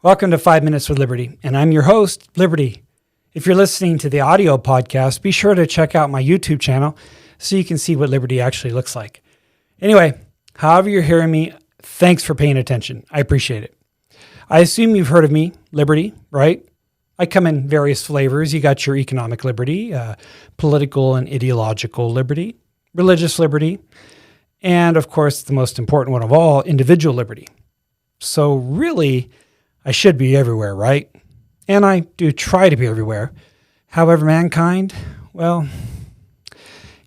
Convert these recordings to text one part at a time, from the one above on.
Welcome to 5 Minutes with Liberty, and I'm your host, Liberty. If you're listening to the audio podcast, be sure to check out my YouTube channel so you can see what Liberty actually looks like. Anyway, however you're hearing me, thanks for paying attention. I appreciate it. I assume you've heard of me, Liberty, right? I come in various flavors. You got your economic liberty, political and ideological liberty, religious liberty, and of course, the most important one of all, individual liberty. So really, I should be everywhere, right? And I do try to be everywhere. However, mankind, well,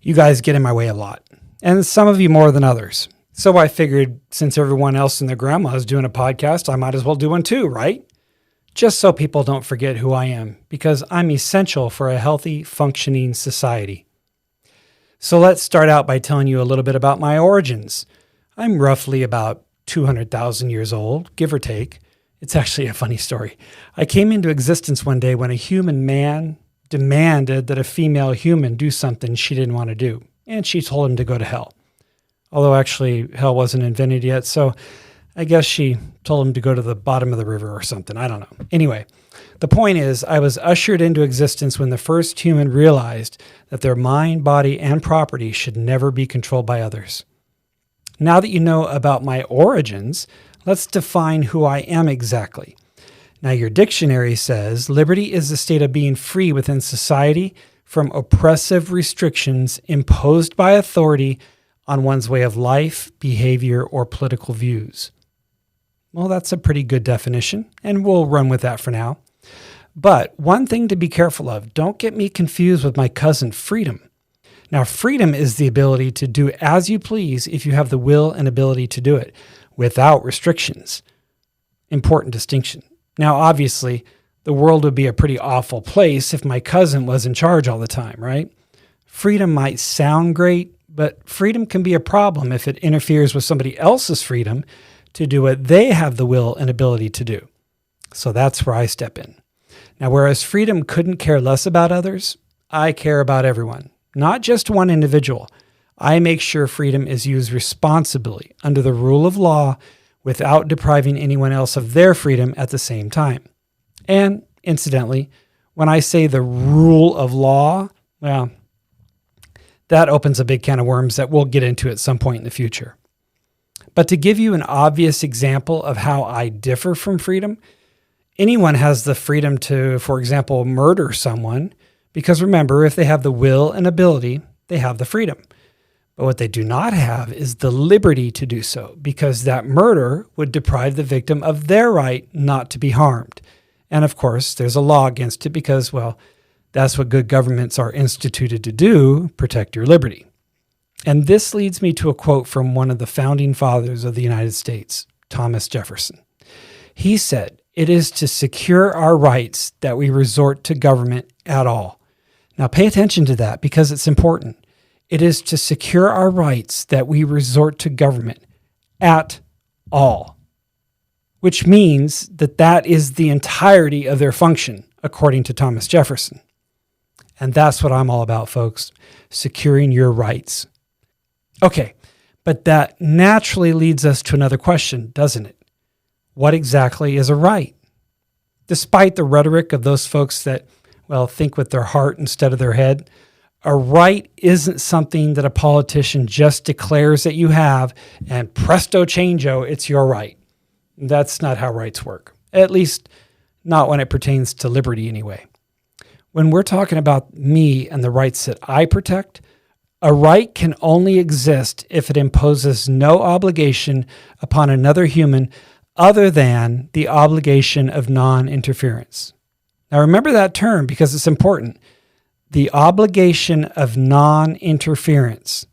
you guys get in my way a lot. And some of you more than others. So I figured since everyone else and their grandma is doing a podcast, I might as well do one too, right? Just so people don't forget who I am, because I'm essential for a healthy, functioning society. So let's start out by telling you a little bit about my origins. I'm roughly about 200,000 years old, give or take. It's actually a funny story. I came into existence one day when a human man demanded that a female human do something she didn't want to do, and she told him to go to hell. Although actually hell wasn't invented yet, so I guess she told him to go to the bottom of the river or something. I don't know. Anyway, the point is I was ushered into existence when the first human realized that their mind, body, and property should never be controlled by others. Now that you know about my origins, let's define who I am exactly. Now, your dictionary says liberty is the state of being free within society from oppressive restrictions imposed by authority on one's way of life, behavior, or political views. Well, that's a pretty good definition, and we'll run with that for now. But one thing to be careful of, don't get me confused with my cousin freedom. Now, freedom is the ability to do as you please if you have the will and ability to do it without restrictions. Important distinction. Now, obviously, the world would be a pretty awful place if my cousin was in charge all the time, right? Freedom might sound great, but freedom can be a problem if it interferes with somebody else's freedom to do what they have the will and ability to do. So that's where I step in. Now, whereas freedom couldn't care less about others, I care about everyone, not just one individual. I make sure freedom is used responsibly under the rule of law without depriving anyone else of their freedom at the same time. And incidentally, when I say the rule of law, well, that opens a big can of worms that we'll get into at some point in the future. But to give you an obvious example of how I differ from freedom, anyone has the freedom to, for example, murder someone, because remember, if they have the will and ability, they have the freedom. But what they do not have is the liberty to do so, because that murder would deprive the victim of their right not to be harmed. And of course, there's a law against it because, well, that's what good governments are instituted to do, protect your liberty. And this leads me to a quote from one of the founding fathers of the United States, Thomas Jefferson. He said, "It is to secure our rights that we resort to government at all." Now pay attention to that because it's important. It is to secure our rights that we resort to government at all, which means that that is the entirety of their function, according to Thomas Jefferson. And that's what I'm all about, folks, securing your rights. Okay, but that naturally leads us to another question, doesn't it? What exactly is a right? Despite the rhetoric of those folks that, well, think with their heart instead of their head, a right isn't something that a politician just declares that you have and presto changeo, it's your right. That's not how rights work, at least not when it pertains to liberty anyway. When we're talking about me and the rights that I protect, a right can only exist if it imposes no obligation upon another human other than the obligation of non-interference. Now remember that term because it's important. The obligation of non-interference.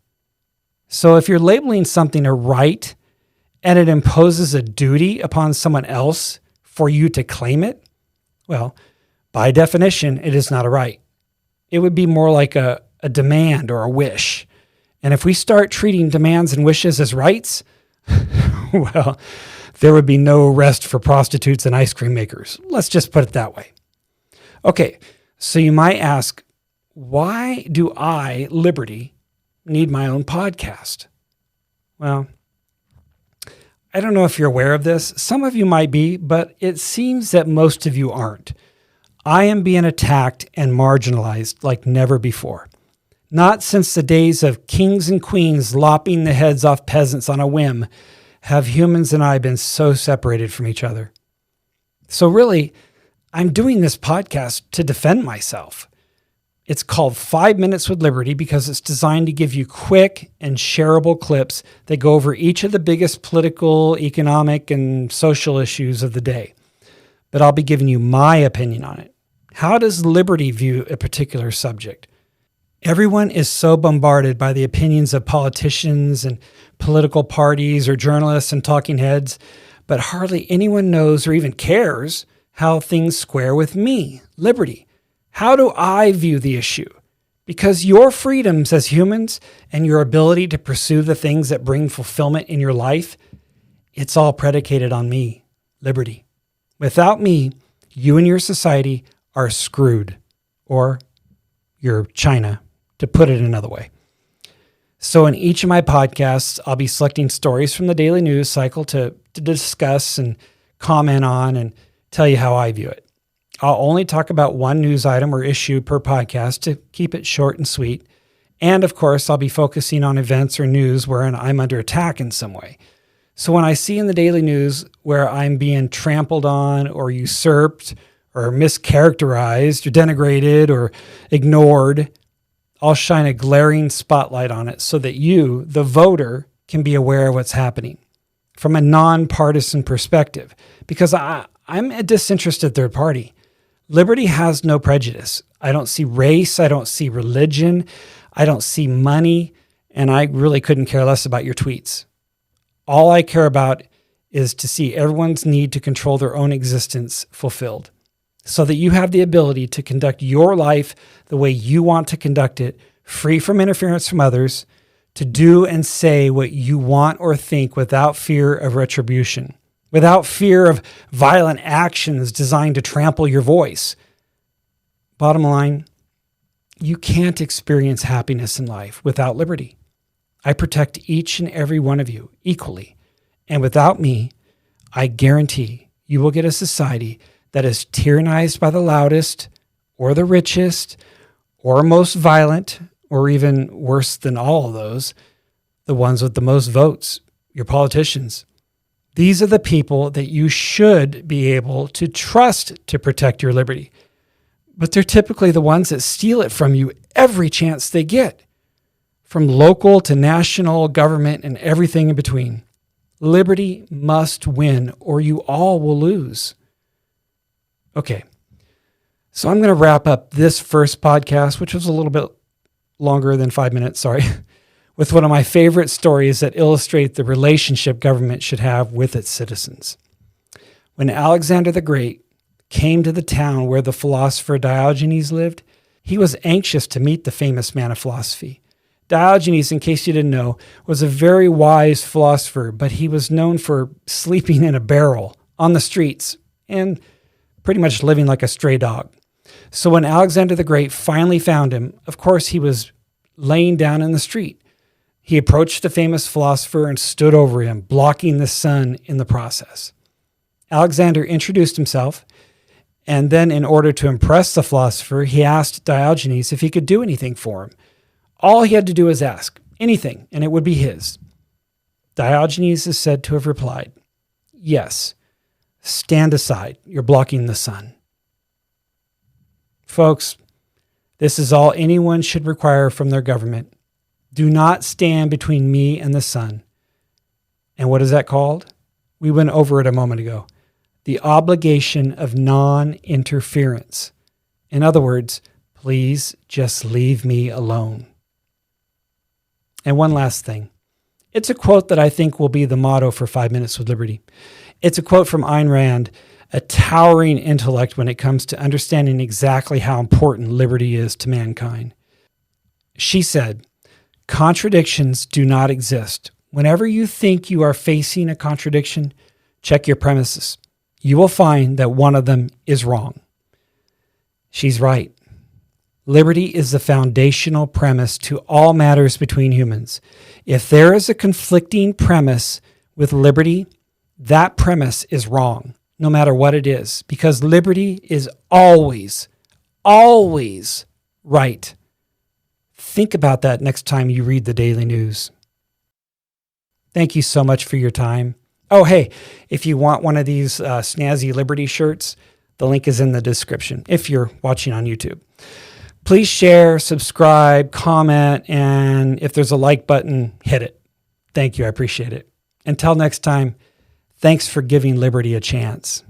So if you're labeling something a right and it imposes a duty upon someone else for you to claim it, well, by definition, it is not a right. It would be more like a demand or a wish. And if we start treating demands and wishes as rights, well, there would be no rest for prostitutes and ice cream makers. Let's just put it that way. Okay, so you might ask, why do I, Liberty, need my own podcast? Well, I don't know if you're aware of this. Some of you might be, but it seems that most of you aren't. I am being attacked and marginalized like never before. Not since the days of kings and queens lopping the heads off peasants on a whim have humans and I been so separated from each other. So really, I'm doing this podcast to defend myself. It's called 5 Minutes with Liberty because it's designed to give you quick and shareable clips that go over each of the biggest political, economic, and social issues of the day. But I'll be giving you my opinion on it. How does Liberty view a particular subject? Everyone is so bombarded by the opinions of politicians and political parties or journalists and talking heads, but hardly anyone knows or even cares how things square with me, Liberty. How do I view the issue? Because your freedoms as humans and your ability to pursue the things that bring fulfillment in your life, it's all predicated on me, Liberty. Without me, you and your society are screwed, or you're China, to put it another way. So in each of my podcasts, I'll be selecting stories from the daily news cycle to discuss and comment on and tell you how I view it. I'll only talk about one news item or issue per podcast to keep it short and sweet. And of course, I'll be focusing on events or news wherein I'm under attack in some way. So when I see in the daily news where I'm being trampled on or usurped or mischaracterized or denigrated or ignored, I'll shine a glaring spotlight on it so that you, the voter, can be aware of what's happening from a nonpartisan perspective, because I'm a disinterested third party. Liberty has no prejudice. I don't see race. I don't see religion. I don't see money. And I really couldn't care less about your tweets. All I care about is to see everyone's need to control their own existence fulfilled, so that you have the ability to conduct your life the way you want to conduct it, free from interference from others, to do and say what you want or think without fear of retribution, without fear of violent actions designed to trample your voice. Bottom line, you can't experience happiness in life without liberty. I protect each and every one of you equally. And without me, I guarantee you will get a society that is tyrannized by the loudest or the richest or most violent, or even worse than all of those, the ones with the most votes, your politicians. These are the people that you should be able to trust to protect your liberty. But they're typically the ones that steal it from you every chance they get, from local to national government and everything in between. Liberty must win, or you all will lose. Okay, so I'm going to wrap up this first podcast, which was a little bit longer than 5 minutes, with one of my favorite stories that illustrate the relationship government should have with its citizens. When Alexander the Great came to the town where the philosopher Diogenes lived, he was anxious to meet the famous man of philosophy. Diogenes, in case you didn't know, was a very wise philosopher, but he was known for sleeping in a barrel on the streets and pretty much living like a stray dog. So when Alexander the Great finally found him, of course, he was laying down in the street. He approached the famous philosopher and stood over him, blocking the sun in the process. Alexander introduced himself, and then in order to impress the philosopher, he asked Diogenes if he could do anything for him. All he had to do was ask, anything, and it would be his. Diogenes is said to have replied, "Yes, stand aside, you're blocking the sun." Folks, this is all anyone should require from their government. Do not stand between me and the sun. And what is that called? We went over it a moment ago. The obligation of non-interference. In other words, please just leave me alone. And one last thing. It's a quote that I think will be the motto for 5 Minutes with Liberty. It's a quote from Ayn Rand, a towering intellect when it comes to understanding exactly how important liberty is to mankind. She said, "Contradictions do not exist. Whenever you think you are facing a contradiction, check your premises. You will find that one of them is wrong." She's right. Liberty is the foundational premise to all matters between humans. If there is a conflicting premise with liberty, that premise is wrong, no matter what it is, because liberty is always, always right. Think about that next time you read the daily news. Thank you so much for your time. Oh, hey, if you want one of these snazzy Liberty shirts, the link is in the description if you're watching on YouTube. Please share, subscribe, comment, and if there's a like button, hit it. Thank you. I appreciate it. Until next time, thanks for giving liberty a chance.